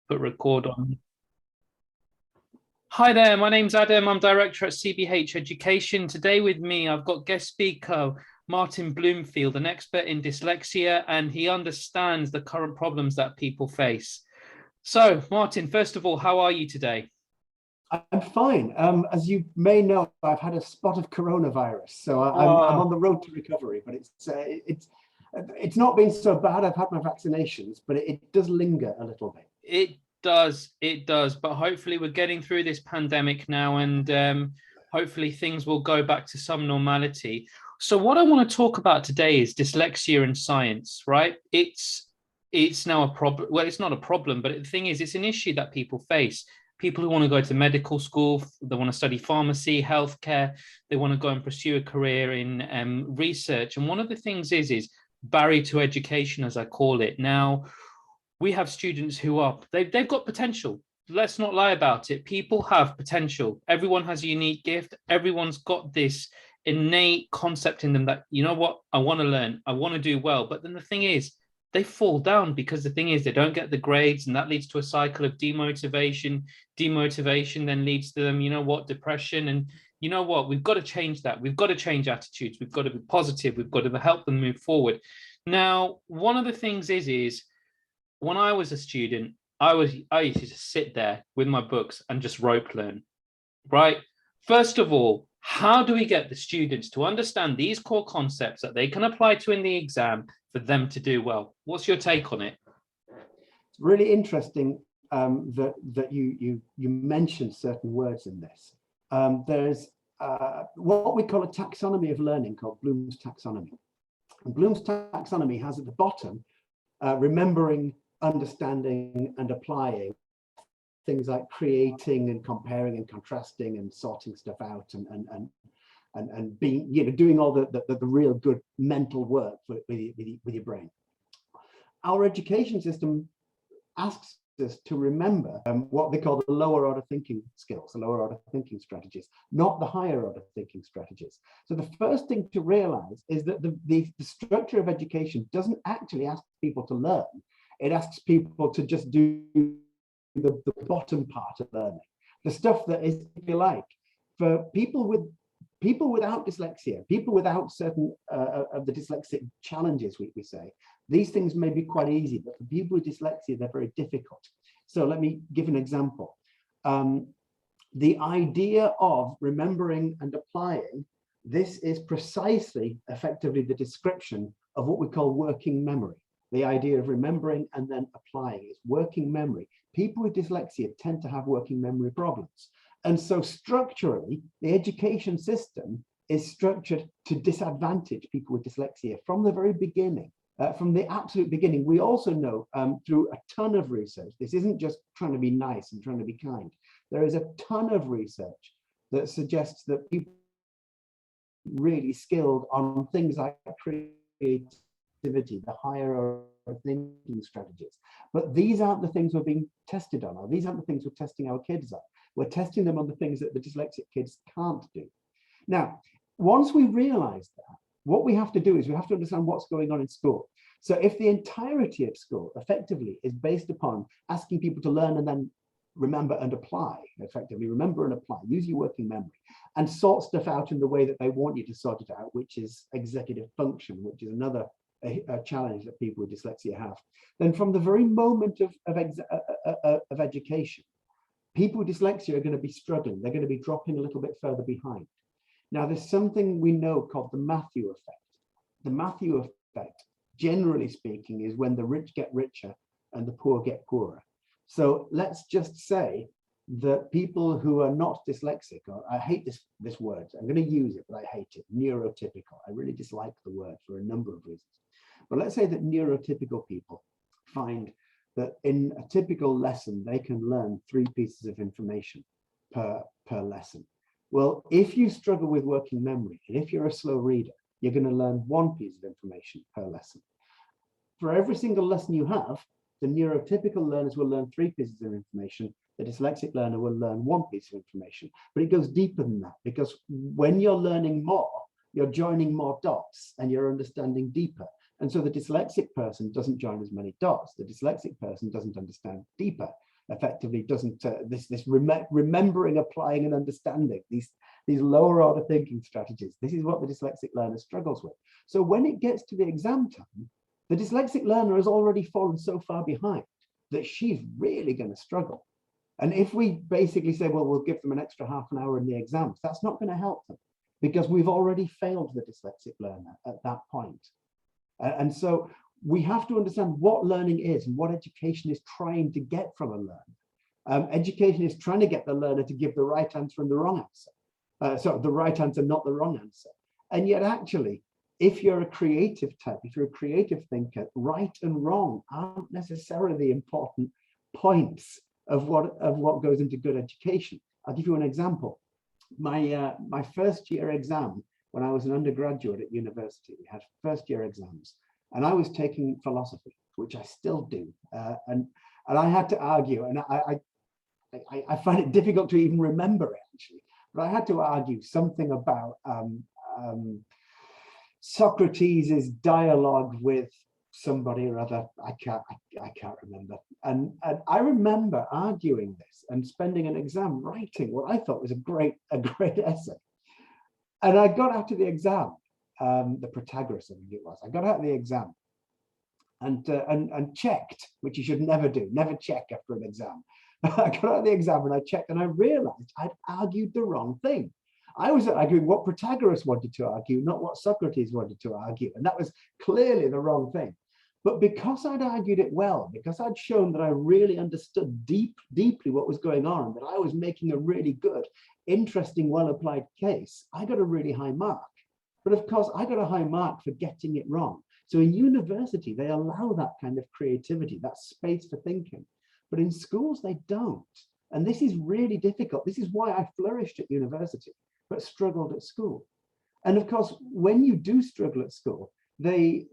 Put record on. Hi there, my name's Adam. I'm director at CBH Education. Today with me, I've got guest speaker Martin Bloomfield, an expert in dyslexia, and he understands the current problems that people face. So, Martin, first of all, how are you today? I'm fine. As you may know, I've had a spot of coronavirus, so I'm on the road to recovery. But it's not been so bad. I've had my vaccinations, but it does linger a little bit. It does. But hopefully, we're getting through this pandemic now, and hopefully, things will go back to some normality. So, what I want to talk about today is dyslexia in science. Right? It's now a problem. Well, it's not a problem, but the thing is, it's an issue that people face. People who want to go to medical school, they want to study pharmacy, healthcare, they want to go and pursue a career in research. And one of the things is barrier to education, as I call it. Now, we have students who they've got potential. Let's not lie about it. People have potential. Everyone has a unique gift. Everyone's got this innate concept in them that, you know what, I want to learn, I want to do well. But then the thing is, they fall down because the thing is they don't get the grades, and that leads to a cycle of demotivation. Demotivation then leads to them, you know what, depression. And you know what, we've got to change that. We've got to change attitudes. We've got to be positive. We've got to help them move forward. Now, one of the things is when I was a student, I used to just sit there with my books and just rope learn, right? First of all, how do we get the students to understand these core concepts that they can apply to in the exam for them to do well? What's your take on it? It's really interesting that you mentioned certain words in this. There's what we call a taxonomy of learning called Bloom's taxonomy. And Bloom's taxonomy has at the bottom remembering, understanding, and applying. Things like creating and comparing and contrasting and sorting stuff out and being, you know, doing all the real good mental work with your brain. Our education system asks us to remember what they call the lower order thinking skills, the lower order thinking strategies, not the higher order thinking strategies. So the first thing to realize is that the structure of education doesn't actually ask people to learn. It asks people to just do the bottom part of learning, the stuff that is, if you like, for people without dyslexia, people without certain of the dyslexic challenges, we say, these things may be quite easy, but for people with dyslexia, they're very difficult. So let me give an example. The idea of remembering and applying, this is precisely, effectively, the description of what we call working memory. The idea of remembering and then applying is working memory. People with dyslexia tend to have working memory problems. And so structurally, the education system is structured to disadvantage people with dyslexia from the very beginning, from the absolute beginning. We also know through a ton of research, this isn't just trying to be nice and trying to be kind. There is a ton of research that suggests that people really skilled on things like creativity, the higher order thinking strategies. But these aren't the things we're being tested on, or these aren't the things we're testing our kids on. We're testing them on the things that the dyslexic kids can't do. Now, once we realize that, what we have to do is we have to understand what's going on in school. So if the entirety of school effectively is based upon asking people to learn and then remember and apply, effectively remember and apply, use your working memory, and sort stuff out in the way that they want you to sort it out, which is executive function, which is another a challenge that people with dyslexia have, then from the very moment of education, people with dyslexia are going to be struggling. They're going to be dropping a little bit further behind. Now, there's something we know called the Matthew effect. The Matthew effect, generally speaking, is when the rich get richer and the poor get poorer. So let's just say that people who are not dyslexic, or I hate this word, I'm going to use it, but I hate it, neurotypical. I really dislike the word for a number of reasons. But let's say that neurotypical people find that in a typical lesson, they can learn 3 pieces of information per lesson. Well, if you struggle with working memory, and if you're a slow reader, you're going to learn 1 piece of information per lesson. For every single lesson you have, the neurotypical learners will learn 3 pieces of information. The dyslexic learner will learn 1 piece of information. But it goes deeper than that, because when you're learning more, you're joining more dots and you're understanding deeper. And so the dyslexic person doesn't join as many dots. The dyslexic person doesn't understand deeper. effectively doesn't, remembering, applying and understanding, these lower order thinking strategies, this is what the dyslexic learner struggles with. So when it gets to the exam time, the dyslexic learner has already fallen so far behind that she's really going to struggle. And if we basically say, well, we'll give them an extra half an hour in the exams, that's not going to help them, because we've already failed the dyslexic learner at that point. And so we have to understand what learning is and what education is trying to get from a learner. Education is trying to get the learner to give the right answer and the wrong answer. So the right answer, not the wrong answer. And yet actually, if you're a creative type, if you're a creative thinker, right and wrong aren't necessarily the important points of what goes into good education. I'll give you an example. My first year exam, when I was an undergraduate at university, we had first year exams, and I was taking philosophy, which I still do, and I had to argue, and I find it difficult to even remember it actually, but I had to argue something about Socrates' dialogue with somebody or other. I can't remember. And I remember arguing this and spending an exam writing what I thought was a great essay. And I got out of the exam, the Protagoras, I think it was. I got out of the exam and checked, which you should never do, never check after an exam. I got out of the exam and I checked, and I realized I'd argued the wrong thing. I was arguing what Protagoras wanted to argue, not what Socrates wanted to argue. And that was clearly the wrong thing. But because I'd argued it well, because I'd shown that I really understood deeply what was going on, that I was making a really good, interesting, well-applied case, I got a really high mark. But of course, I got a high mark for getting it wrong. So in university, they allow that kind of creativity, that space for thinking. But in schools, they don't. And this is really difficult. This is why I flourished at university, but struggled at school. And of course, when you do struggle at school, they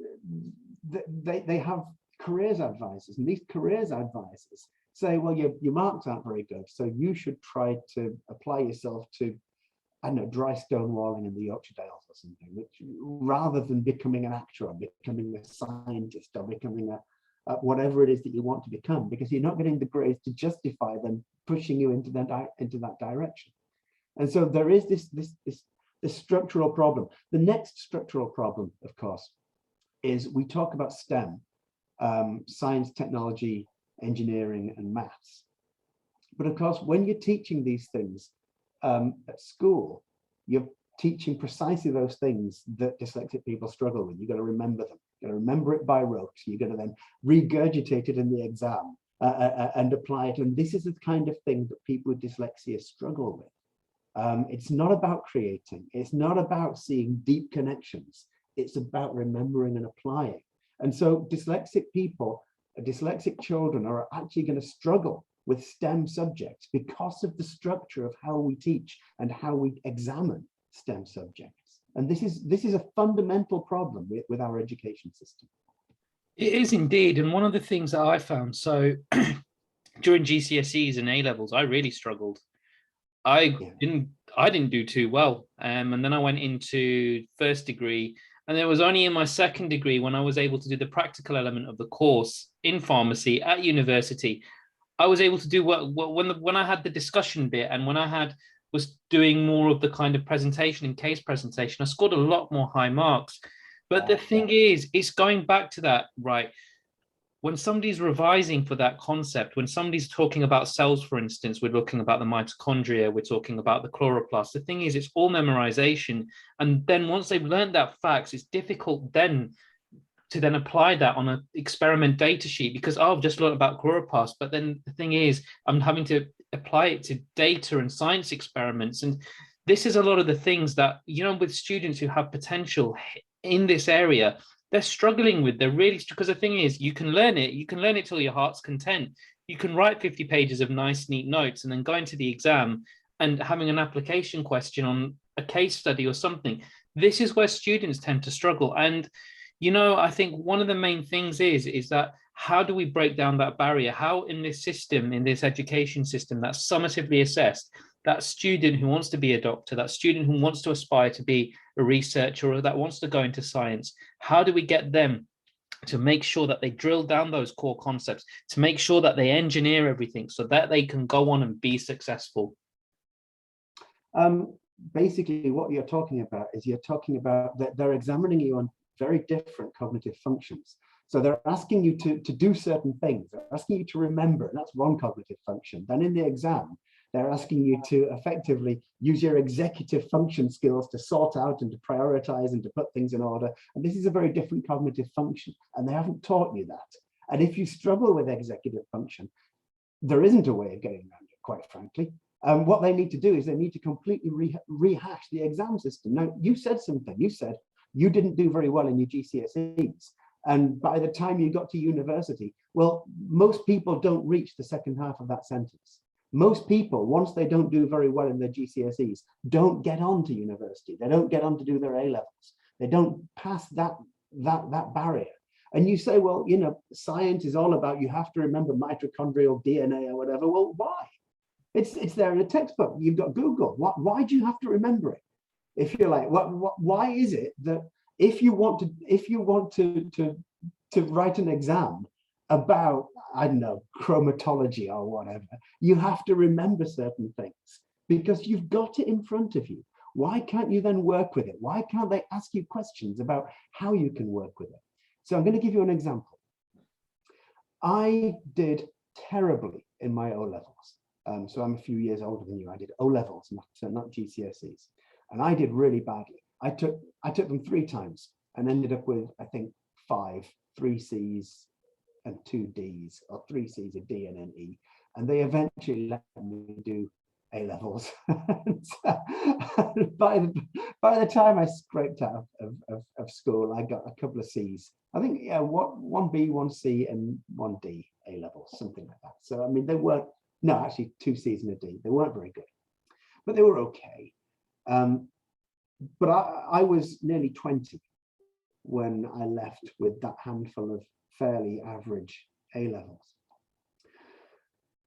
have careers advisors, and these careers advisors say, well, your marks aren't very good, so you should try to apply yourself to, I don't know, dry stone walling in the Yorkshire Dales or something, which, rather than becoming an actor or becoming a scientist or becoming whatever it is that you want to become, because you're not getting the grades to justify them pushing you into that direction. And so there is this structural problem. The next structural problem, of course, is we talk about STEM, science, technology, engineering, and maths. But of course, when you're teaching these things at school, you're teaching precisely those things that dyslexic people struggle with. You've got to remember them. You've got to remember it by rote. You're going to then regurgitate it in the exam and apply it. And this is the kind of thing that people with dyslexia struggle with. It's not about creating. It's not about seeing deep connections. It's about remembering and applying. And so dyslexic people, dyslexic children are actually going to struggle with STEM subjects because of the structure of how we teach and how we examine STEM subjects. And this is a fundamental problem with our education system. It is indeed. And one of the things that I found, so during GCSEs and A-levels, I really struggled. I didn't do too well. And then I went into first degree, and it was only in my second degree when I was able to do the practical element of the course in pharmacy at university. I was able to do when I had the discussion bit, and when I was doing more of the kind of presentation and case presentation, I scored a lot more high marks. But the thing is, it's going back to that, right? When somebody's revising for that concept, when somebody's talking about cells, for instance, we're looking about the mitochondria, we're talking about the chloroplast. The thing is, it's all memorization. And then once they've learned that facts, it's difficult then to then apply that on an experiment data sheet, because I've just learned about chloroplast. But then the thing is, I'm having to apply it to data and science experiments. And this is a lot of the things that, with students who have potential in this area, they're struggling with. They're really, because the thing is, you can learn it till your heart's content. You can write 50 pages of nice, neat notes and then go into the exam and having an application question on a case study or something. This is where students tend to struggle. And, I think one of the main things is that how do we break down that barrier? How in this system, in this education system that's summatively assessed, that student who wants to be a doctor, that student who wants to aspire to be a researcher or that wants to go into science, how do we get them to make sure that they drill down those core concepts, to make sure that they engineer everything so that they can go on and be successful? Basically, what you're talking about is you're talking about that they're examining you on very different cognitive functions. So they're asking you to do certain things. They're asking you to remember, and that's one cognitive function. Then in the exam, they're asking you to effectively use your executive function skills to sort out and to prioritize and to put things in order. And this is a very different cognitive function, and they haven't taught you that. And if you struggle with executive function, there isn't a way of getting around it, quite frankly. What they need to do is they need to completely rehash the exam system. Now, you said something. You said you didn't do very well in your GCSEs. And by the time you got to university, well, most people don't reach the second half of that sentence. Most people, once they don't do very well in their GCSEs, don't get on to university. They don't get on to do their A-levels. They don't pass that barrier. And you say, well, you know, science is all about, you have to remember mitochondrial DNA or whatever. Well, why? It's there in a textbook. You've got Google. Why do you have to remember it? If you're like, why is it that if you want to write an exam about, I don't know, chromatology or whatever, you have to remember certain things because you've got it in front of you. Why can't you then work with it? Why can't they ask you questions about how you can work with it? So I'm going to give you an example. I did terribly in my O-levels. So I'm a few years older than you. I did O-levels, not GCSEs. And I did really badly. I took them 3 times and ended up with, I think, 3 C's and 2 D's, or 3 C's, a D and an E. And they eventually let me do A-levels. by the time I scraped out of school, I got a couple of C's. I think, yeah, 1 B, 1 C, and 1 D A-levels, something like that. So, I mean, they weren't, no, actually 2 C's and a D. They weren't very good, but they were okay. But I was nearly 20 when I left with that handful of fairly average A-levels.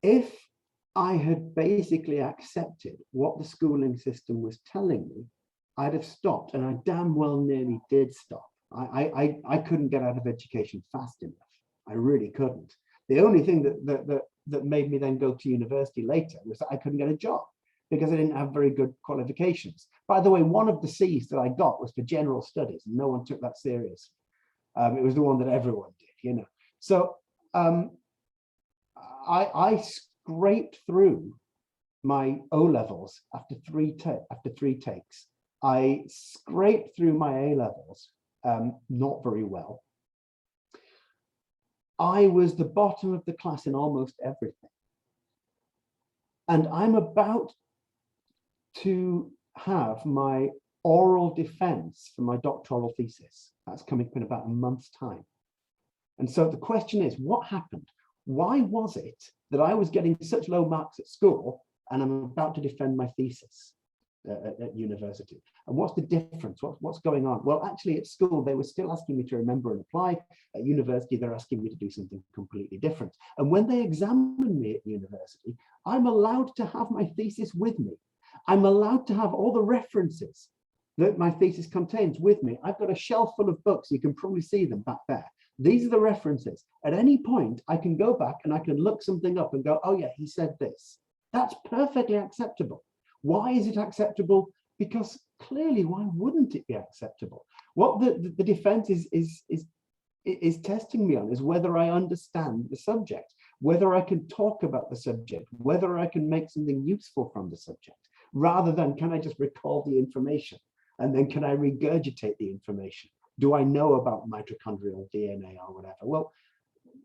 If I had basically accepted what the schooling system was telling me, I'd have stopped, and I damn well nearly did stop. I couldn't get out of education fast enough. I really couldn't. The only thing that made me then go to university later was that I couldn't get a job because I didn't have very good qualifications. By the way, one of the C's that I got was for general studies, and no one took that seriously. It was the one that everyone did, you know. So I scraped through my O-levels after three takes. I scraped through my A-levels, not very well. I was the bottom of the class in almost everything. And I'm about to have my oral defense for my doctoral thesis. That's coming up in about a month's time. And so the question is, what happened? Why was it that I was getting such low marks at school and I'm about to defend my thesis at university? And what's the difference? What's going on? Well, actually at school, they were still asking me to remember and apply. At university, they're asking me to do something completely different. And when they examine me at university, I'm allowed to have my thesis with me. I'm allowed to have all the references that my thesis contains with me. I've got a shelf full of books. You can probably see them back there. These are the references. At any point, I can go back and I can look something up and go, oh yeah, he said this. That's perfectly acceptable. Why is it acceptable? Because clearly, why wouldn't it be acceptable? What the defense is testing me on is whether I understand the subject, whether I can talk about the subject, whether I can make something useful from the subject, rather than can I just recall the information and then can I regurgitate the information? Do I know about mitochondrial DNA or whatever? Well,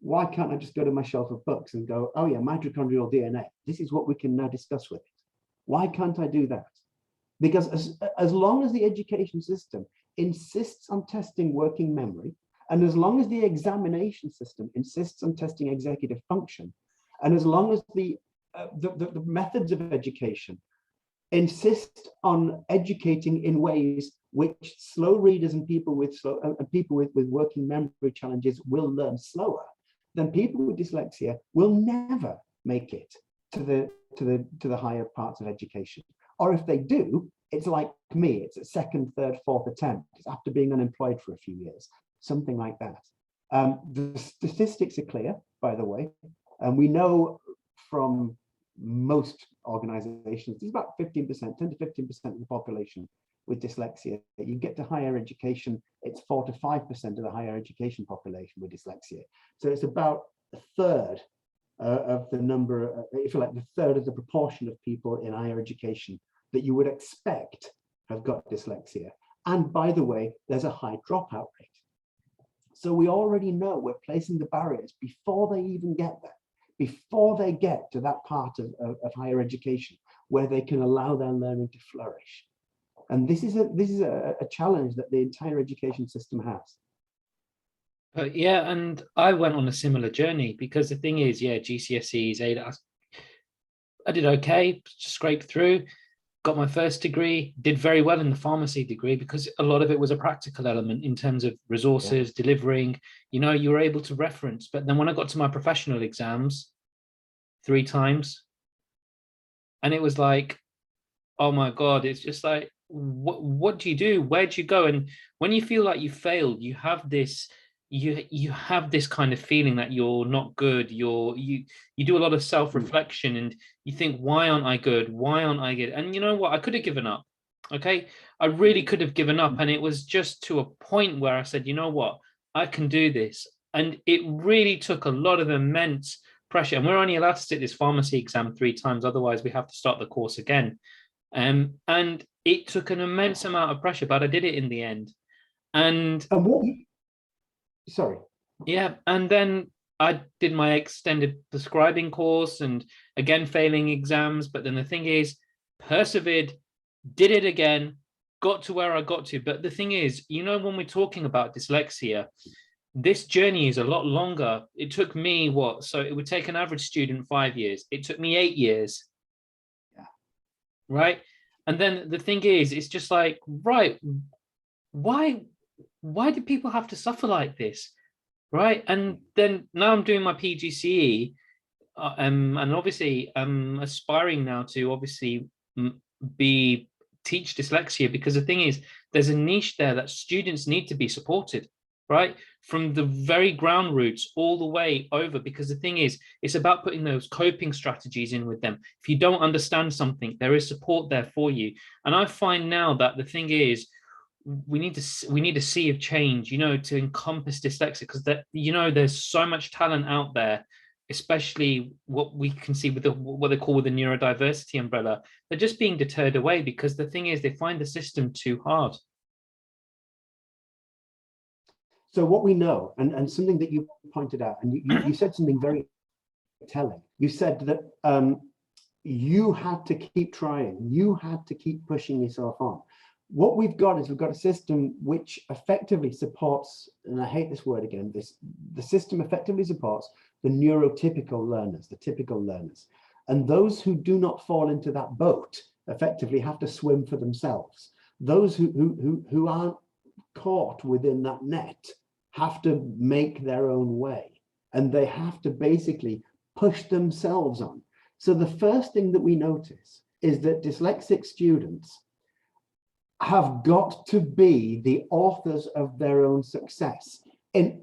why can't I just go to my shelf of books and go, oh yeah, mitochondrial DNA, this is what we can now discuss with it. Why can't I do that? Because as long as the education system insists on testing working memory, and as long as the examination system insists on testing executive function, and as long as the methods of education insist on educating in ways which slow readers and people with working memory challenges will learn slower, then people with dyslexia will never make it to the higher parts of education. Or if they do, it's like me, it's a second, third, fourth attempt. It's after being unemployed for a few years, something like that. The statistics are clear, by the way, and we know from most organizations, there's about 15%, 10 to 15% of the population with dyslexia. You get to higher education, it's 4 to 5% of the higher education population with dyslexia. So it's about a third of the number, if you like, the third of the proportion of people in higher education that you would expect have got dyslexia. And by the way, there's a high dropout rate. So we already know we're placing the barriers before they even get there, before they get to that part of higher education where they can allow their learning to flourish. And this is a challenge that the entire education system has. Yeah, and I went on a similar journey because the thing is, yeah, GCSEs, ADAS, I did okay, scraped through, got my first degree, did very well in the pharmacy degree because a lot of it was a practical element in terms of resources, delivering, you know, you were able to reference. But then when I got to my professional exams 3 times, and it was like, oh my God, it's just like, what do you do? Where do you go? And when you feel like you failed, you have this, you have this kind of feeling that you're not good. You do a lot of self-reflection and you think, why aren't I good? Why aren't I good? And you know what? I could have given up. Okay. I really could have given up. And it was just to a point where I said, you know what? I can do this. And it really took a lot of immense pressure. And we're only allowed to sit this pharmacy exam 3 times. Otherwise, we have to start the course again. And it took an immense amount of pressure, but I did it in the end. And what? Sorry. Yeah, and then I did my extended prescribing course and again failing exams. But then the thing is, persevered, did it again, got to where I got to. But the thing is, you know, when we're talking about dyslexia, this journey is a lot longer. It took me what? So it would take an average student 5 years. It took me 8 years. Yeah. Right. And then the thing is, it's just like, right, why do people have to suffer like this? Right. And then now I'm doing my PGCE, and obviously I'm aspiring now to obviously teach dyslexia, because the thing is, there's a niche there that students need to be supported, right? From the very ground roots all the way over, because the thing is, it's about putting those coping strategies in with them. If you don't understand something, there is support there for you. And I find now that the thing is, we need a sea of change, you know, to encompass dyslexia, because that, you know, there's so much talent out there, especially what we can see with what they call with the neurodiversity umbrella. They're just being deterred away because the thing is, they find the system too hard. So what we know, and something that you pointed out, and you said something very telling. You said that you had to keep trying, you had to keep pushing yourself on. What we've got is we've got a system which effectively supports, and I hate this word again, the system effectively supports the neurotypical learners, the typical learners. And those who do not fall into that boat effectively have to swim for themselves. Those who aren't caught within that net have to make their own way, and they have to basically push themselves on. So the first thing that we notice is that dyslexic students have got to be the authors of their own success. And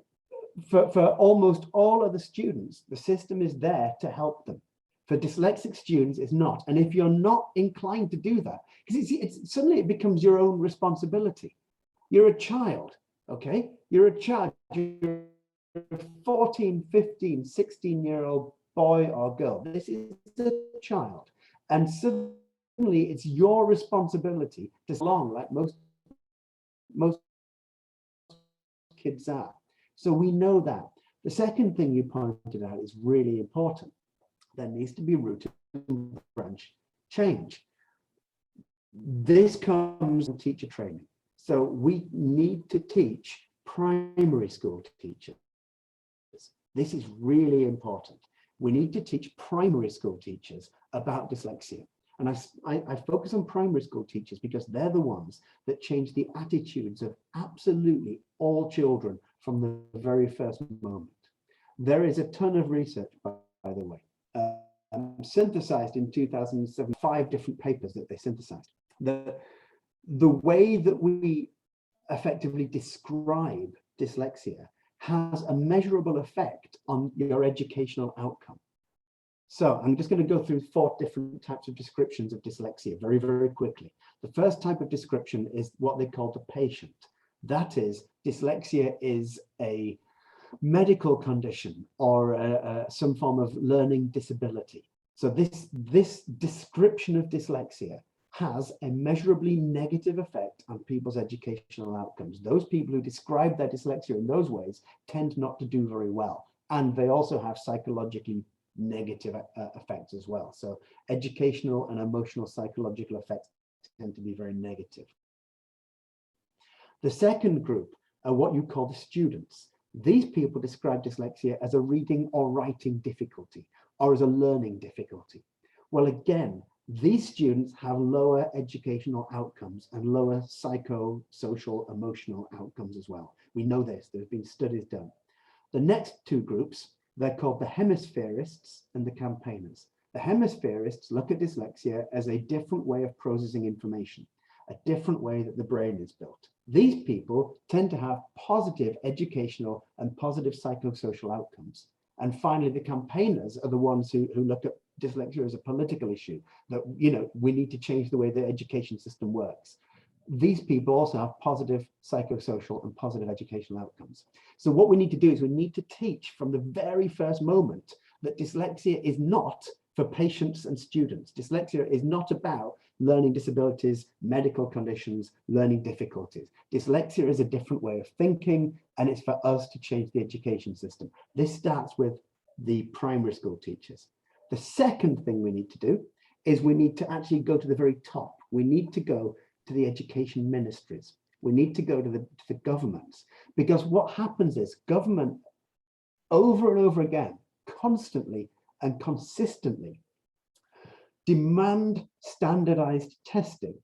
for almost all other students, the system is there to help them. For dyslexic students, it's not. And if you're not inclined to do that, because suddenly it becomes your own responsibility. You're a child, okay? You're a child. You're a 14, 15, 16-year-old boy or girl. This is a child. And suddenly it's your responsibility to belong, like most kids are. So we know that. The second thing you pointed out is really important. There needs to be rooted and branch change. This comes from teacher training. So we need to teach primary school teachers. This is really important. We need to teach primary school teachers about dyslexia. And I focus on primary school teachers because they're the ones that change the attitudes of absolutely all children from the very first moment. There is a ton of research, by the way, synthesized in 2007, 5 different papers that they synthesized. The way that we effectively describe dyslexia has a measurable effect on your educational outcome. So I'm just going to go through 4 different types of descriptions of dyslexia very, very quickly. The first type of description is what they call the patient. That is, dyslexia is a medical condition or some form of learning disability. So this description of dyslexia has a measurably negative effect on people's educational outcomes. Those people who describe their dyslexia in those ways tend not to do very well. And they also have psychologically negative effects as well. So educational and emotional psychological effects tend to be very negative. The second group are what you call the students. These people describe dyslexia as a reading or writing difficulty or as a learning difficulty. Well, again, these students have lower educational outcomes and lower psychosocial emotional outcomes as well. We know this, there's been studies done. The next 2 groups, they're called the hemispherists and the campaigners. The hemispherists look at dyslexia as a different way of processing information, a different way that the brain is built. These people tend to have positive educational and positive psychosocial outcomes. And finally, the campaigners are the ones who look at dyslexia as a political issue, that, you know, we need to change the way the education system works. These people also have positive psychosocial and positive educational outcomes. So what we need to do is we need to teach from the very first moment that dyslexia is not for patients and students. Dyslexia is not about learning disabilities, medical conditions, learning difficulties. Dyslexia is a different way of thinking, and it's for us to change the education system. This starts with the primary school teachers. The second thing we need to do is we need to actually go to the very top. We need to go to the education ministries. We need to go to the governments, because what happens is government over and over again, constantly and consistently demand standardized testing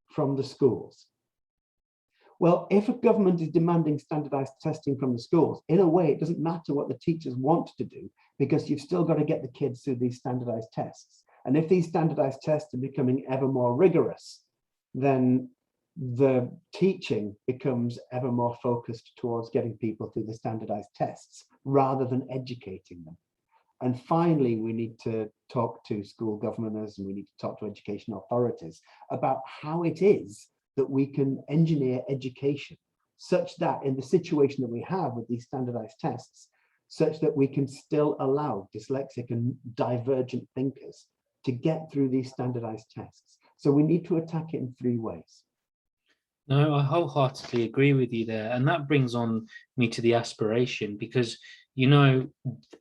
from the schools. Well, if a government is demanding standardized testing from the schools, in a way, it doesn't matter what the teachers want to do, because you've still got to get the kids through these standardized tests. And if these standardized tests are becoming ever more rigorous, then the teaching becomes ever more focused towards getting people through the standardized tests rather than educating them. And finally, we need to talk to school governors and we need to talk to education authorities about how it is that we can engineer education such that in the situation that we have with these standardized tests, such that we can still allow dyslexic and divergent thinkers to get through these standardized tests. So we need to attack it in 3 ways. No, I wholeheartedly agree with you there. And that brings on me to the aspiration, because, you know,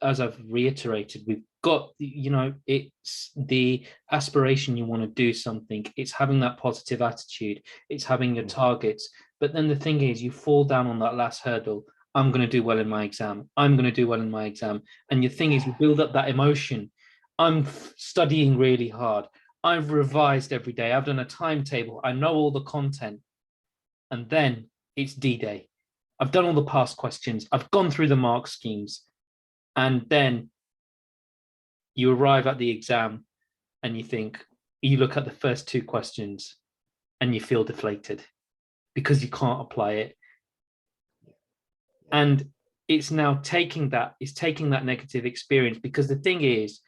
as I've reiterated, we've got, you know, it's the aspiration, you want to do something, it's having that positive attitude, it's having your targets. But then the thing is, you fall down on that last hurdle. I'm going to do well in my exam. I'm going to do well in my exam. And your thing is, you build up that emotion. I'm studying really hard. I've revised every day. I've done a timetable. I know all the content. And then it's D-Day. I've done all the past questions. I've gone through the mark schemes. And then you arrive at the exam and you think, you look at the first 2 questions and you feel deflated because you can't apply it. And it's now taking that negative experience, because the thing is,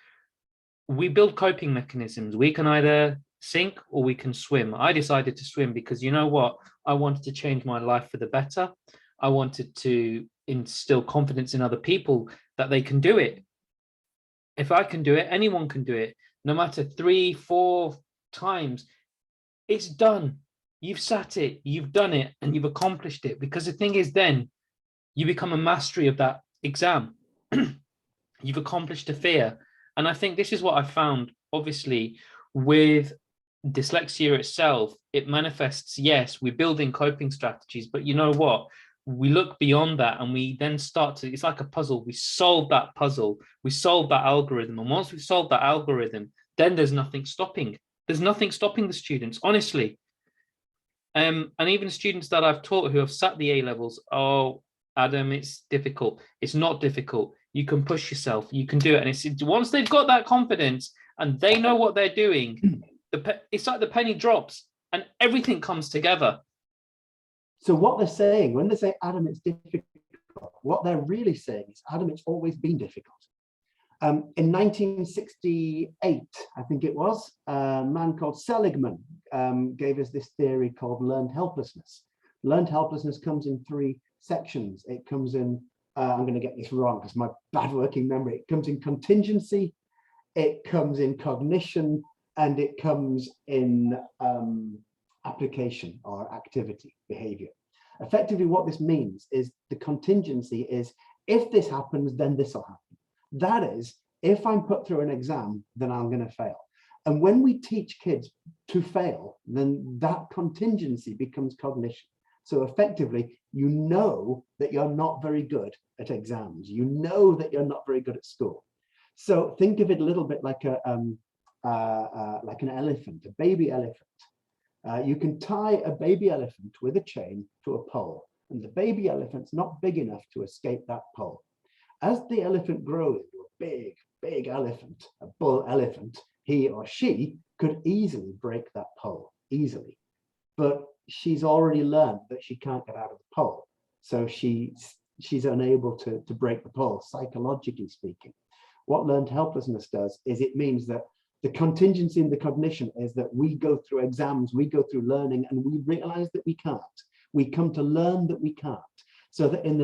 we build coping mechanisms. We can either sink or we can swim. I decided to swim because, you know what? I wanted to change my life for the better. I wanted to instill confidence in other people that they can do it. If I can do it, anyone can do it. No matter 3, 4 times, it's done. You've sat it, you've done it, and you've accomplished it. Because the thing is, then you become a mastery of that exam. You've accomplished a fear. And I think this is what I found, obviously, with dyslexia itself. It manifests, yes, we're building coping strategies, but you know what? We look beyond that and we then start to, it's like a puzzle. We solve that puzzle, we solve that algorithm. And once we've solved that algorithm, then there's nothing stopping. There's nothing stopping the students, honestly. And even students that I've taught who have sat the A-levels, oh, Adam, it's difficult. It's not difficult. You can push yourself. You can do it. And it's once they've got that confidence and they know what they're doing, it's like the penny drops and everything comes together. So what they're saying, when they say, Adam, it's difficult, difficult. What they're really saying is, Adam, it's always been difficult. In 1968, I think it was, a man called Seligman gave us this theory called learned helplessness. Learned helplessness comes in 3 sections. It comes in, I'm going to get this wrong because my bad working memory, it comes in contingency, it comes in cognition, and it comes in application or activity, behavior. Effectively, what this means is the contingency is, if this happens, then this will happen. That is, if I'm put through an exam, then I'm going to fail. And when we teach kids to fail, then that contingency becomes cognition. So effectively, you know that you're not very good at exams. You know that you're not very good at school. So think of it a little bit like an elephant, a baby elephant. You can tie a baby elephant with a chain to a pole, and the baby elephant's not big enough to escape that pole. As the elephant grows into a big, big elephant, a bull elephant, he or she could easily break that pole, easily. But she's already learned that she can't get out of the pole. So she's unable to break the pole, psychologically speaking. What learned helplessness does is it means that the contingency in the cognition is that we go through exams, we go through learning, and we realize that we can't. We come to learn that we can't. So that in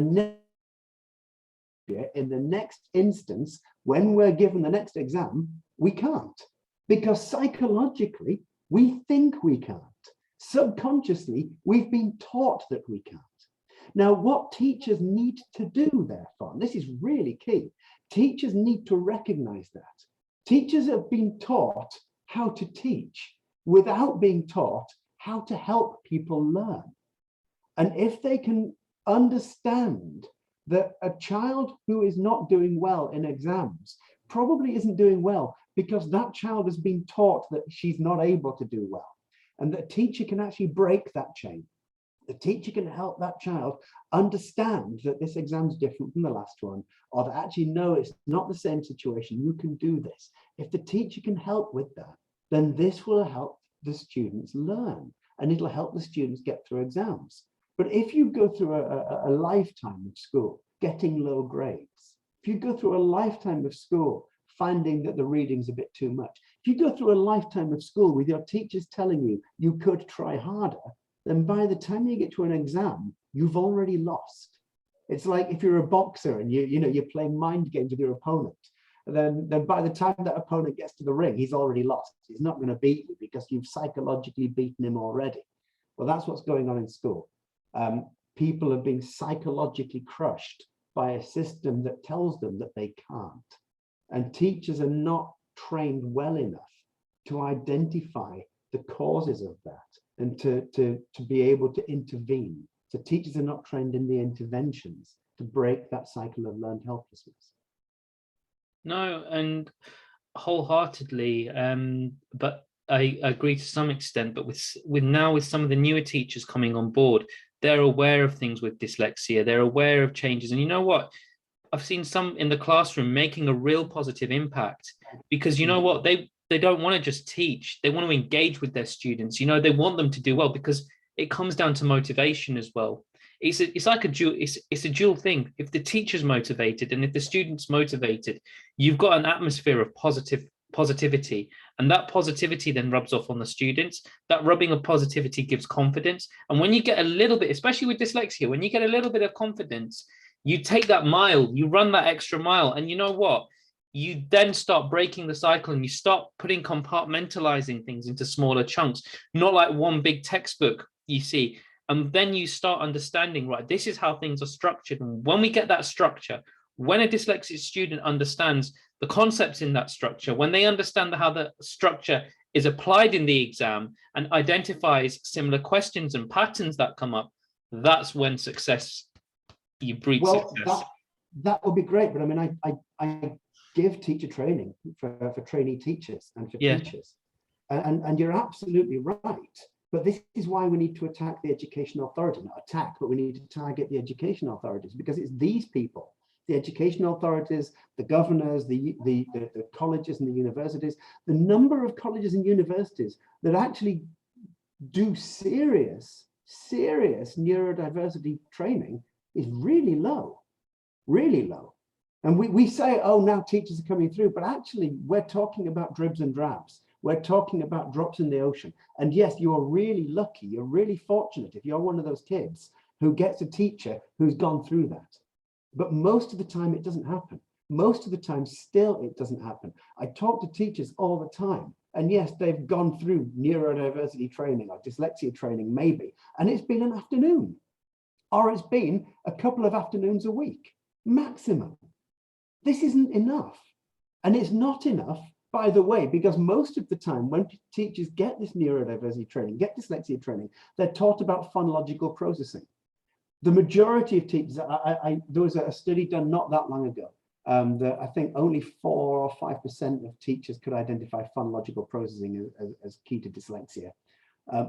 the next instance, when we're given the next exam, we can't. Because psychologically, we think we can't. Subconsciously, we've been taught that we can't. Now, what teachers need to do, therefore, and this is really key, teachers need to recognize that. Teachers have been taught how to teach without being taught how to help people learn. And if they can understand that a child who is not doing well in exams probably isn't doing well because that child has been taught that she's not able to do well, and that a teacher can actually break that chain. The teacher can help that child understand that this exam is different from the last one, or that actually, no, it's not the same situation. You can do this. If the teacher can help with that, then this will help the students learn, and it'll help the students get through exams. But if you go through a lifetime of school getting low grades, if you go through a lifetime of school finding that the reading's a bit too much, if you go through a lifetime of school with your teachers telling you you could try harder, then by the time you get to an exam, you've already lost. It's like if you're a boxer and you're playing mind games with your opponent, and then by the time that opponent gets to the ring, he's already lost. He's not going to beat you because you've psychologically beaten him already. Well, that's what's going on in school. People are being psychologically crushed by a system that tells them that they can't. And teachers are not trained well enough to identify the causes of that and to be able to intervene. So teachers are not trained in the interventions to break that cycle of learned helplessness. No, and wholeheartedly, but I agree to some extent, but with some of the newer teachers coming on board, they're aware of things with dyslexia, they're aware of changes. And you know what? I've seen some in the classroom making a real positive impact, because you know what? They don't want to just teach, they want to engage with their students. You know, they want them to do well, because it comes down to motivation as well. It's like a dual thing. If the teacher's motivated and if the student's motivated, you've got an atmosphere of positivity, and that positivity then rubs off on the students. That rubbing of positivity gives confidence, and when you get a little bit, especially with dyslexia, when you get a little bit of confidence, you take that mile, you run that extra mile, and you know what? You then start breaking the cycle, and you start putting compartmentalizing things into smaller chunks, not like one big textbook, you see. And then you start understanding, right, this is how things are structured. And when we get that structure, when a dyslexic student understands the concepts in that structure, when they understand how the structure is applied in the exam and identifies similar questions and patterns that come up, that's when you breed success. That would be great. But I mean, I give teacher training for trainee teachers and for teachers. And you're absolutely right. But this is why we need to attack the education authority, not attack, but we need to target the education authorities, because it's these people, the education authorities, the governors, the colleges and the universities, the number of colleges and universities that actually do serious neurodiversity training is really low. really low. And we say, oh, now teachers are coming through, but actually we're talking about dribs and drabs. We're talking about drops in the ocean. And yes, you're really lucky, you're really fortunate if you're one of those kids who gets a teacher who's gone through that. But most of the time it doesn't happen. Most of the time still it doesn't happen. I talk to teachers all the time, and yes, they've gone through neurodiversity training or dyslexia training maybe, and it's been an afternoon, or it's been a couple of afternoons a week, maximum. This isn't enough. And it's not enough, by the way, because most of the time when teachers get this neurodiversity training, get dyslexia training, they're taught about phonological processing. The majority of teachers, there was a study done not that long ago, that I think only 4 or 5% of teachers could identify phonological processing as key to dyslexia.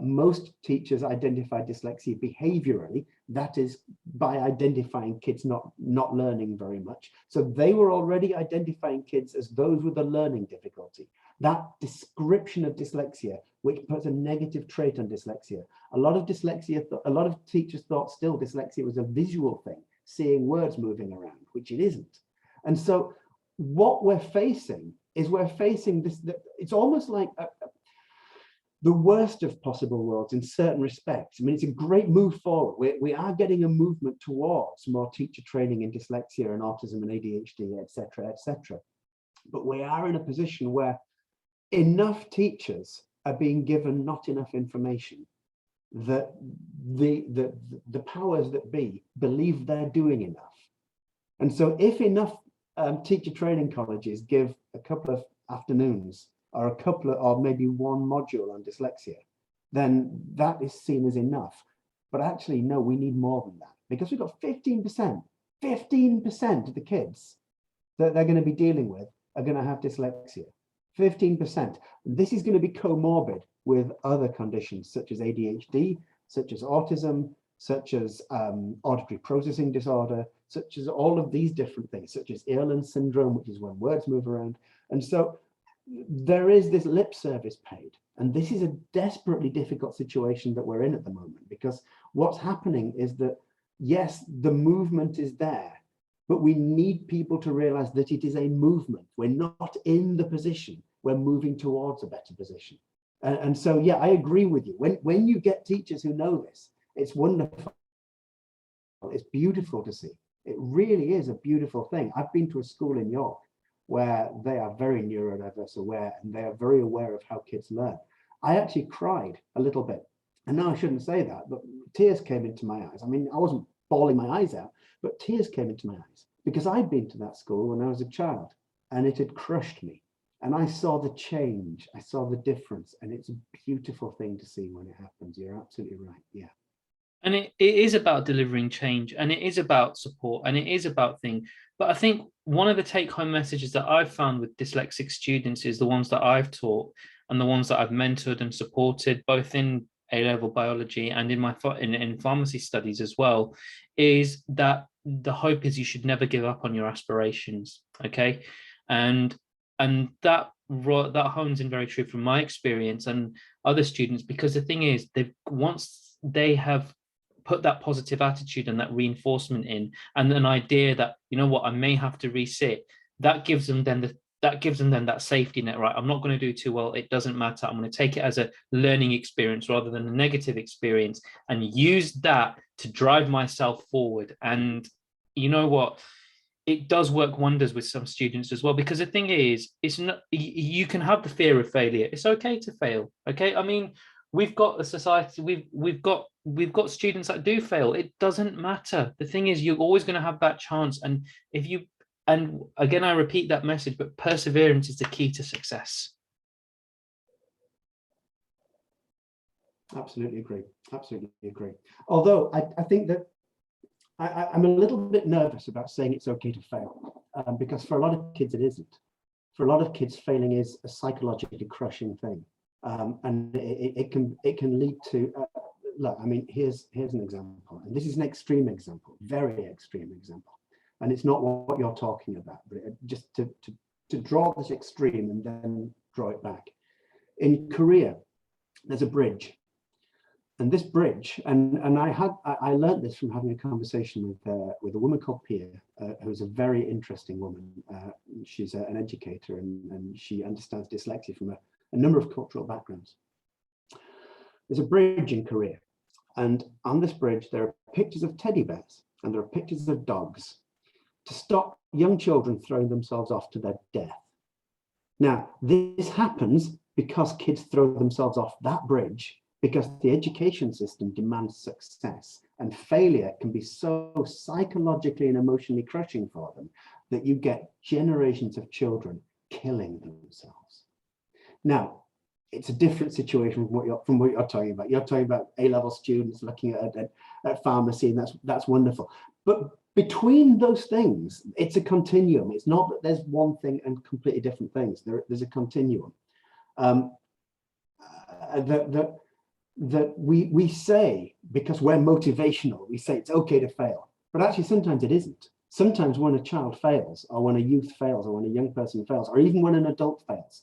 Most teachers identify dyslexia behaviorally, that is by identifying kids not learning very much. So they were already identifying kids as those with a learning difficulty. That description of dyslexia, which puts a negative trait on dyslexia. A lot of teachers thought still dyslexia was a visual thing, seeing words moving around, which it isn't. And so what we're facing is this, it's almost like the worst of possible worlds in certain respects. I mean, it's a great move forward. We are getting a movement towards more teacher training in dyslexia and autism and ADHD, etc., etc. But we are in a position where enough teachers are being given not enough information that the powers that be believe they're doing enough. And so if enough teacher training colleges give a couple of afternoons or or maybe one module on dyslexia, then that is seen as enough. But actually, no, we need more than that, because we've got 15% of the kids that they're going to be dealing with are going to have dyslexia. 15%. This is going to be comorbid with other conditions such as ADHD, such as autism, such as auditory processing disorder, such as all of these different things, such as Ehrlich syndrome, which is when words move around. And so there is this lip service paid. And this is a desperately difficult situation that we're in at the moment, because what's happening is that, yes, the movement is there, but we need people to realize that it is a movement. We're not in the position. We're moving towards a better position. And so, yeah, I agree with you. When you get teachers who know this, it's wonderful. It's beautiful to see. It really is a beautiful thing. I've been to a school in York where they are very neurodiverse aware, and they are very aware of how kids learn. I actually cried a little bit. And now I shouldn't say that, but tears came into my eyes. I mean, I wasn't bawling my eyes out, but tears came into my eyes because I'd been to that school when I was a child, and it had crushed me. And I saw the change, I saw the difference, and it's a beautiful thing to see when it happens. You're absolutely right, yeah. And it is about delivering change, and it is about support, and it is about things. But I think one of the take-home messages that I've found with dyslexic students is the ones that I've taught and the ones that I've mentored and supported, both in A-level biology and in my in pharmacy studies as well, is that the hope is you should never give up on your aspirations, okay? And that hones in very true from my experience and other students, because the thing is, once they have put that positive attitude and that reinforcement in, and an idea that, you know what, I may have to resit, that gives them then that safety net, right? I'm not going to do too well, it doesn't matter, I'm going to take it as a learning experience rather than a negative experience, and use that to drive myself forward. And you know what, it does work wonders with some students as well, because the thing is, it's not, you can have the fear of failure. It's okay to fail, okay? I mean, we've got a society, we've got students that do fail. It doesn't matter. The thing is, you're always going to have that chance. And and again, I repeat that message, but perseverance is the key to success. Absolutely agree. Absolutely agree. Although I think that I'm a little bit nervous about saying it's okay to fail, because for a lot of kids, it isn't. For a lot of kids, failing is a psychologically crushing thing. And it can lead to, look, I mean, here's an example, and this is an extreme example, very extreme example. And it's not what you're talking about, but just to draw this extreme and then draw it back. In Korea, there's a bridge. And this bridge, and I learned this from having a conversation with a woman called Pia, who's a very interesting woman. She's an educator, and she understands dyslexia from a number of cultural backgrounds. There's a bridge in Korea, and on this bridge there are pictures of teddy bears and there are pictures of dogs to stop young children throwing themselves off to their death. Now, this happens because kids throw themselves off that bridge because the education system demands success, and failure can be so psychologically and emotionally crushing for them that you get generations of children killing themselves. Now, it's a different situation from what you're talking about. You're talking about A-level students looking at pharmacy, and that's wonderful. But between those things, it's a continuum. It's not that there's one thing and completely different things. There's a continuum. That we say, because we're motivational, we say it's okay to fail, but actually sometimes it isn't. Sometimes when a child fails, or when a youth fails, or when a young person fails, or even when an adult fails,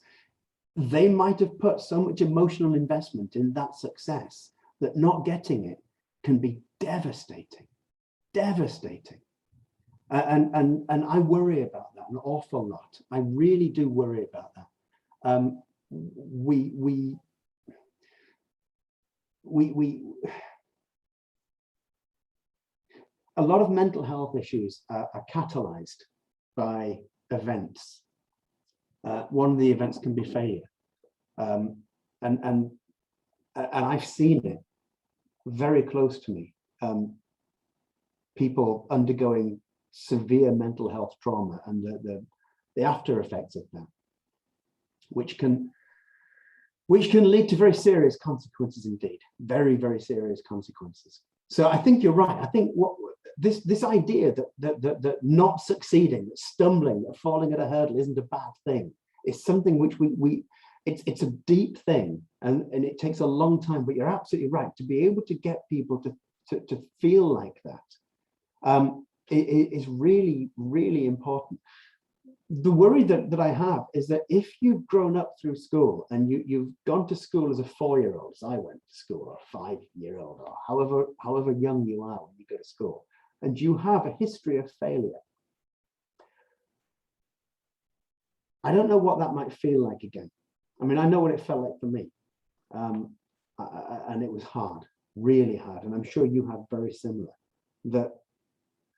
they might have put so much emotional investment in that success that not getting it can be devastating, devastating. And I worry about that an awful lot. I really do worry about that. A lot of mental health issues are catalyzed by events. One of the events can be failure, and I've seen it very close to me. People undergoing severe mental health trauma and the after effects of that, which can lead to very serious consequences indeed, very, very serious consequences. So I think you're right. I think what this idea that not succeeding, that stumbling, that falling at a hurdle isn't a bad thing, is something which it's a deep thing, and it takes a long time, but you're absolutely right. To be able to get people to feel like that is really, really important. The worry that I have is that if you've grown up through school and you've gone to school as a 4-year-old, as I went to school, or a 5-year-old, or however young you are when you go to school, and you have a history of failure, I don't know what that might feel like again. I mean, I know what it felt like for me, and it was hard, really hard, and I'm sure you have very similar. That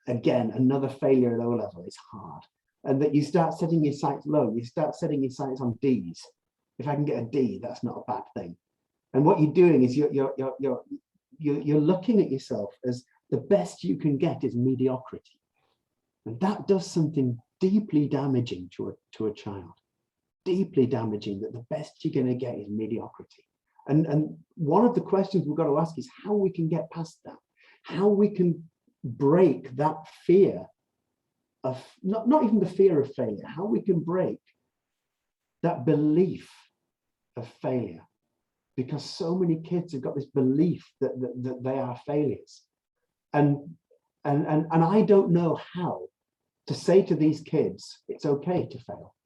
again, another failure at O-level is hard. And that you start setting your sights low, you start setting your sights on D's. If I can get a D, that's not a bad thing. And what you're doing is you're looking at yourself as the best you can get is mediocrity. And that does something deeply damaging to a child. Deeply damaging, that the best you're going to get is mediocrity. And one of the questions we've got to ask is how we can get past that, how we can break that fear of not even the fear of failure, how we can break that belief of failure, because so many kids have got this belief that they are failures, and I don't know how to say to these kids it's okay to fail,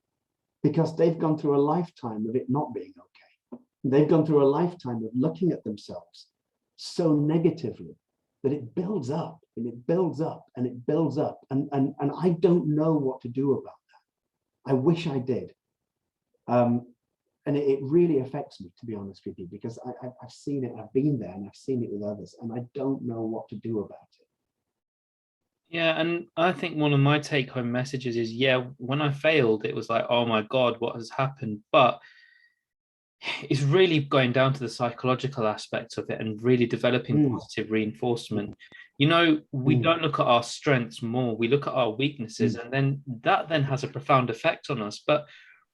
because they've gone through a lifetime of it not being okay. They've gone through a lifetime of looking at themselves so negatively that it builds up and it builds up and it builds up. And I don't know what to do about that. I wish I did. And it really affects me, to be honest with you, because I've seen it, I've been there, and I've seen it with others, and I don't know what to do about it. Yeah, and I think one of my take-home messages is, yeah, when I failed, it was like, oh my God, what has happened? But it's really going down to the psychological aspects of it and really developing positive reinforcement. You know, we don't look at our strengths more, we look at our weaknesses, and then that then has a profound effect on us. But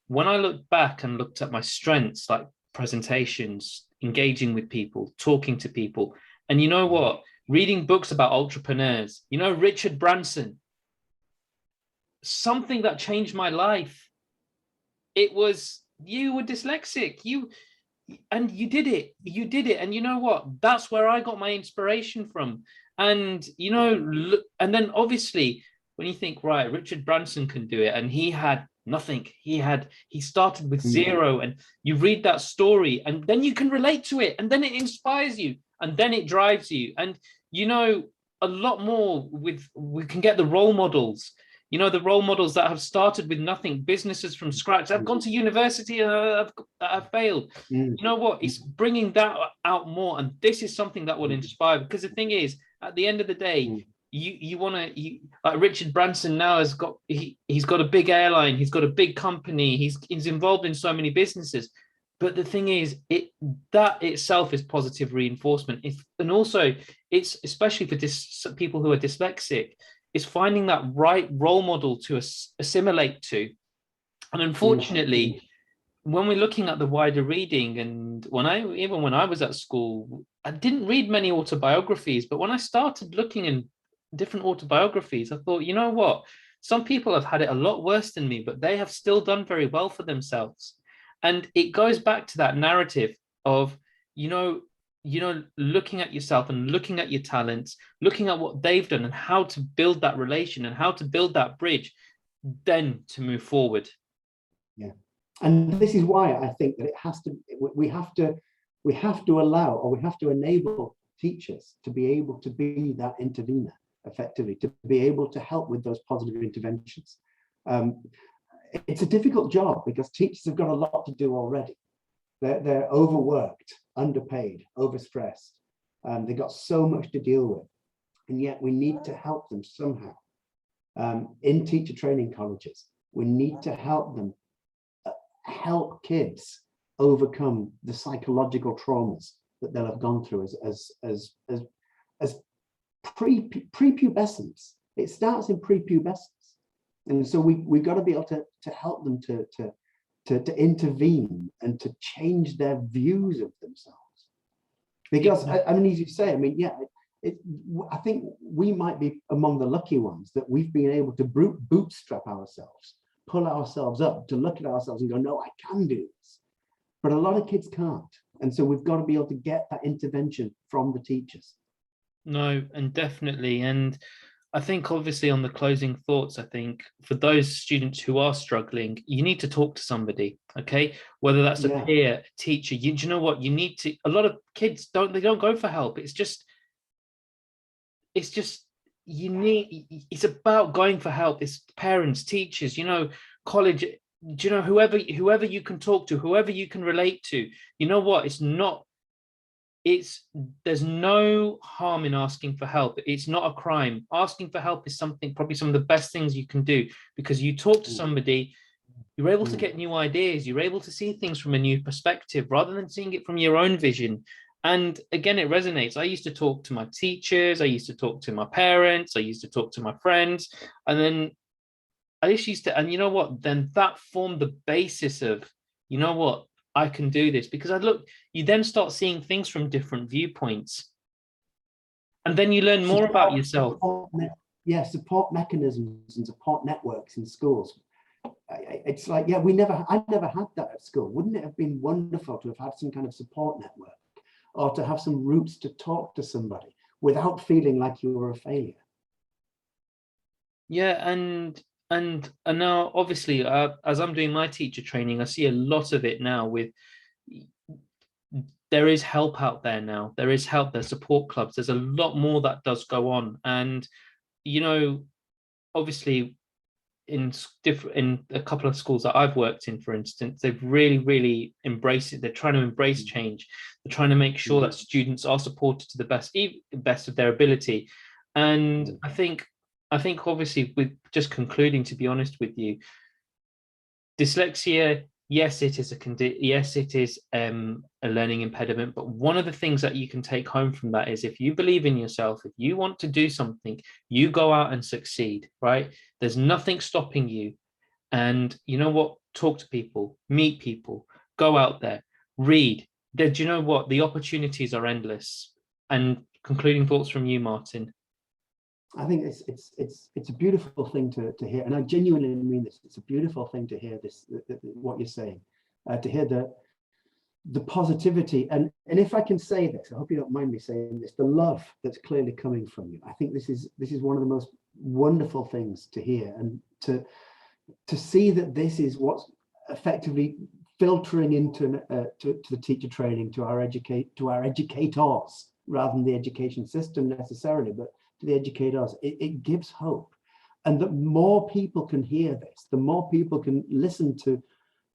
when I looked back and looked at my strengths, like presentations, engaging with people, talking to people, and you know what? Reading books about entrepreneurs, you know, Richard Branson, something that changed my life. It was, you were dyslexic, you did it. And you know what? That's where I got my inspiration from. And, you know, and then obviously when you think, right, Richard Branson can do it, and he had nothing, he started with zero, and you read that story and then you can relate to it, and then it inspires you. and then it drives you. And you know, a lot more with, we can get the role models, you know, the role models that have started with nothing, businesses from scratch. I've gone to university and I've failed. You know what? It's bringing that out more, and this is something that will inspire. Because the thing is, at the end of the day, you want to, like Richard Branson now has got, he's got a big airline, he's got a big company, he's involved in so many businesses. But the thing is, that itself is positive reinforcement. And also, it's especially for people who are dyslexic, is finding that right role model to assimilate to. And unfortunately, when we're looking at the wider reading, and even when I was at school, I didn't read many autobiographies, but when I started looking in different autobiographies, I thought, you know what? Some people have had it a lot worse than me, but they have still done very well for themselves. And it goes back to that narrative of, you know, looking at yourself and looking at your talents, looking at what they've done and how to build that relation and how to build that bridge, then to move forward. Yeah. And this is why I think that we have to allow, or we have to enable teachers to be able to be that intervener effectively, to be able to help with those positive interventions. It's a difficult job because teachers have got a lot to do already. They're overworked, underpaid, overstressed. They've got so much to deal with, and yet we need to help them somehow. In teacher training colleges, we need to help them, help kids overcome the psychological traumas that they'll have gone through as prepubescence. It starts in prepubescence. And so we've got to be able to help them to intervene and to change their views of themselves. Because, I mean, as you say, I mean, yeah, I think we might be among the lucky ones that we've been able to bootstrap ourselves, pull ourselves up, to look at ourselves and go, no, I can do this. But a lot of kids can't. And so we've got to be able to get that intervention from the teachers. No, and definitely. And I think obviously on the closing thoughts, I think for those students who are struggling, you need to talk to somebody, okay? Whether that's a peer, a teacher, do you know what? You need to, a lot of kids don't go for help. It's just, it's about going for help. It's parents, teachers, you know, college, do you know, whoever you can talk to, whoever you can relate to, you know what? There's no harm in asking for help. It's not a crime. Asking for help is probably some of the best things you can do, because you talk to somebody, you're able to get new ideas, you're able to see things from a new perspective rather than seeing it from your own vision. And again, it resonates. I used to talk to my teachers, I used to talk to my parents, I used to talk to my friends, and then I just used to, and you know what, then that formed the basis of, you know what, I can do this. Because you then start seeing things from different viewpoints, and then you learn more about yourself. Support mechanisms and support networks in schools. It's like, I never had that at school. Wouldn't it have been wonderful to have had some kind of support network, or to have some roots to talk to somebody without feeling like you were a failure? Yeah, and now obviously as I'm doing my teacher training, I see a lot of it now. There is help out there now. There is help. There's support clubs. There's a lot more that does go on. And you know, obviously in a couple of schools that I've worked in, for instance, they've really embraced it. They're trying to embrace change. They're trying to make sure that students are supported to the best of their ability. And I think obviously, with just concluding, to be honest with you, dyslexia, yes, it is a learning impediment, but one of the things that you can take home from that is, if you believe in yourself, if you want to do something, you go out and succeed, right? There's nothing stopping you. And you know what? Talk to people, meet people, go out there, read. Do you know what? The opportunities are endless. And concluding thoughts from you, Martin. I think it's a beautiful thing to hear, and I genuinely mean this. It's a beautiful thing to hear this, what you're saying, to hear the positivity, and if I can say this, I hope you don't mind me saying this, the love that's clearly coming from you. I think this is one of the most wonderful things to hear, and to see that this is what's effectively filtering into to the teacher training, to our educators rather than the education system necessarily, but to the educators. It gives hope. And the more people can hear this, the more people can listen to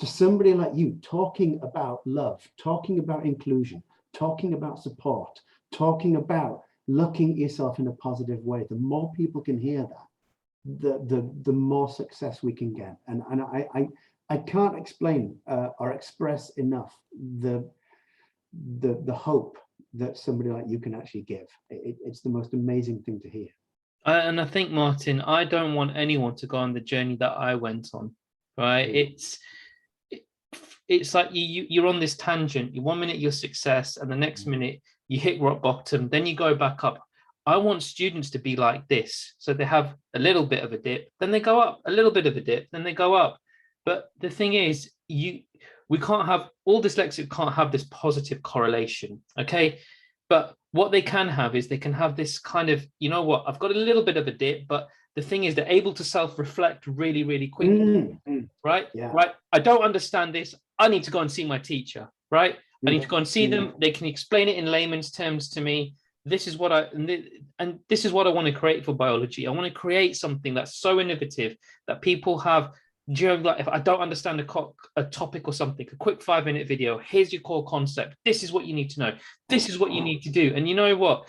somebody like you talking about love, talking about inclusion, talking about support, talking about looking at yourself in a positive way. The more people can hear that, the more success we can get. And I can't explain or express enough the hope that somebody like you can actually give. It's the most amazing thing to hear. And I think, Martin, I don't want anyone to go on the journey that I went on, right? It's like you're on this tangent. One minute you're success, and the next minute you hit rock bottom, then you go back up. I want students to be like this. So they have a little bit of a dip, then they go up, a little bit of a dip, then they go up. But the thing is, we can't have, all dyslexic can't have this positive correlation, okay? But what they can have is they can have this kind of, you know what, I've got a little bit of a dip, but the thing is they're able to self-reflect really, really quickly, right? Yeah. Right. I don't understand this. I need to go and see my teacher, right? I need to go and see them. They can explain it in layman's terms to me. This is what and this is what I want to create for biology. I want to create something that's so innovative that people have. Like if I don't understand a topic or something, a quick 5-minute video, here's your core concept. This is what you need to know. This is what you need to do. And you know what?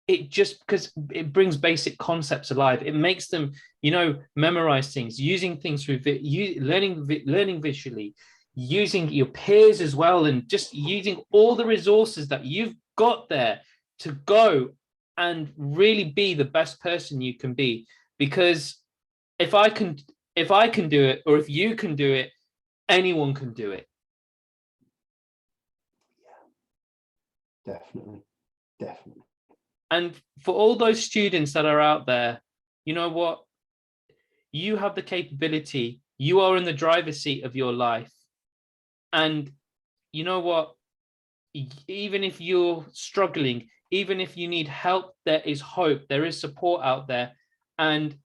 It just, because it brings basic concepts alive. It makes them, you know, memorize things, using things through learning visually, using your peers as well, and just using all the resources that you've got there to go and really be the best person you can be. Because if I can do it, or if you can do it, anyone can do it. Yeah, definitely. And for all those students that are out there, you know what? You have the capability. You are in the driver's seat of your life. And you know what? Even if you're struggling, even if you need help, there is hope. There is support out there. And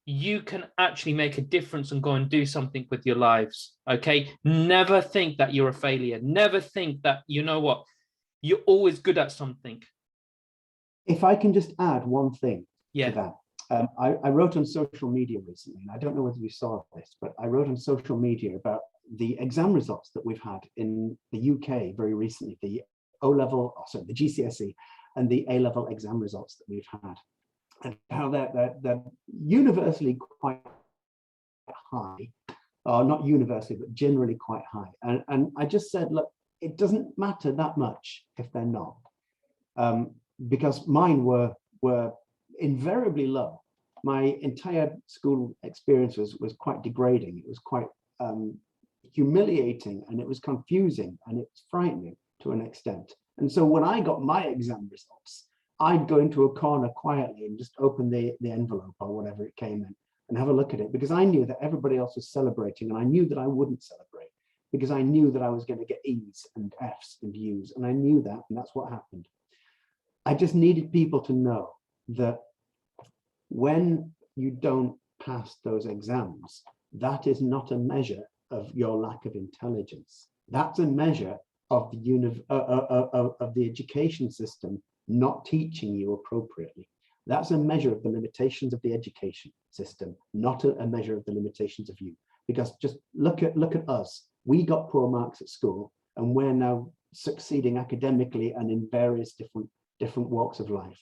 you can actually make a difference and go and do something with your lives. Okay. Never think that you're a failure. Never think that, you know what, you're always good at something. If I can just add one thing to that. I wrote on social media recently, and I don't know whether you saw this, but I wrote on social media about the exam results that we've had in the UK very recently, the the GCSE and the A-level exam results that we've had, and how they're universally quite high, or not universally, but generally quite high. And I just said, look, it doesn't matter that much if they're not, because mine were invariably low. My entire school experience was quite degrading. It was quite humiliating, and it was confusing, and it was frightening to an extent. And so when I got my exam results, I'd go into a corner quietly and just open the envelope or whatever it came in and have a look at it, because I knew that everybody else was celebrating, and I knew that I wouldn't celebrate, because I knew that I was going to get E's and F's and U's, and I knew that, and that's what happened. I just needed people to know that when you don't pass those exams, that is not a measure of your lack of intelligence. That's a measure of the education system not teaching you appropriately. That's a measure of the limitations of the education system, not a measure of the limitations of you. Because just look at us. We got poor marks at school, and we're now succeeding academically and in various different walks of life.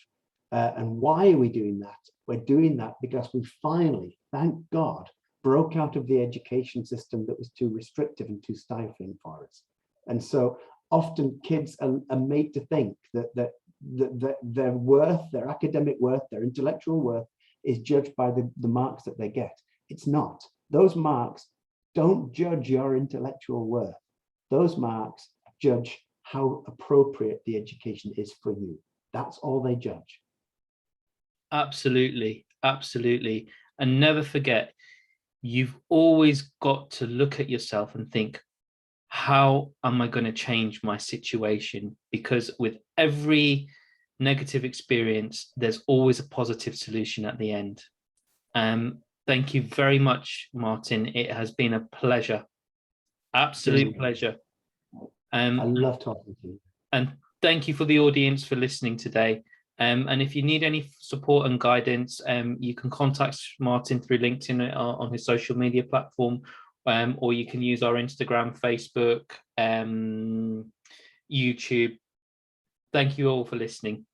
And why are we doing that? We're doing that because we finally, thank God, broke out of the education system that was too restrictive and too stifling for us. And so often kids are made to think that their worth, their academic worth, their intellectual worth is judged by the marks that they get. It's not. Those marks don't judge your intellectual worth. Those marks judge how appropriate the education is for you. That's all they judge. Absolutely, absolutely. And never forget, you've always got to look at yourself and think, how am I going to change my situation? Because with every negative experience, there's always a positive solution at the end. Thank you very much, Martin. It has been a pleasure. Absolute pleasure. I love talking to you. And thank you for the audience for listening today. And if you need any support and guidance, you can contact Martin through LinkedIn on his social media platform, or you can use our Instagram, Facebook, YouTube. Thank you all for listening.